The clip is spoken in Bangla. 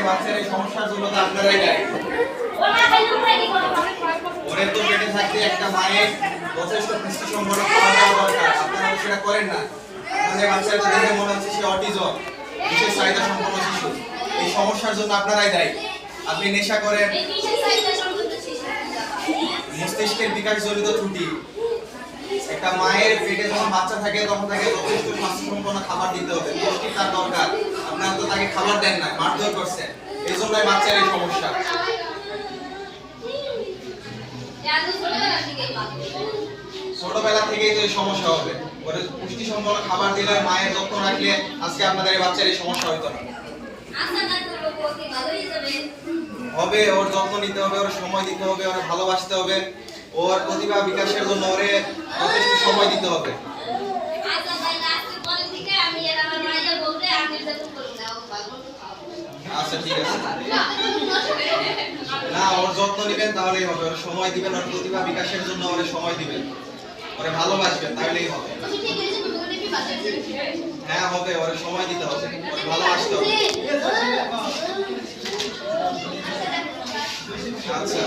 বাচ্চার এই সমস্যার জন্য তো আপনারাই দায়ী। ওরে তো পেটে থাকতে একটা মায়ের যথেষ্ট পুষ্টিসম্পন্ন খাবার দেওয়া দরকার, আপনারা সেটা করেন না। আপনাদের বাচ্চার দেখে মনে হচ্ছে সে অটিজম, বিশেষ চাহিদা সম্পন্ন শিশু। এই সমস্যার জন্য আপনারাই দায়ী। আপনি নেশা করেন, মস্তিষ্কের বিকাশজনিত ত্রুটি। একটা মায়ের পেটে যখন বাচ্চা থাকে তখন তাকে যথেষ্ট স্বাস্থ্যসম্পন্ন খাবার দিতে হবে, পুষ্টি তার দরকার। আপনারা তো তাকে খাবার দেন না, মারধর করছেন, এই জন্যই বাচ্চার এই সমস্যা। ছোটবেলা থেকেই তো এই সমস্যা হবে। ওরে পুষ্টিসম্পন্ন খাবার দিলে, মায়ের যত্ন রাখলে আজকে আপনাদের এই বাচ্চার এই সমস্যা হইতো না। হবে, ওর যত্ন নিতে হবে, ওর সময় দিতে হবে, ওর ভালোবাসতে হবে, ওর প্রতিভা বিকাশের জন্য ওরে যথেষ্ট সময় দিতে হবে। আচ্ছা ঠিক আছে, না ওর যত্ন নেবেন তাহলেই হবে, ওর সময় দিবেন, ওর প্রতিভা বিকাশের জন্য ওরে সময় দিবেন, ওরে ভালোবাসবেন, তাহলেই হবে। হ্যাঁ হবে, ওরে সময় দিতে হবে, ওরে ভালোবাসতে হবে। আচ্ছা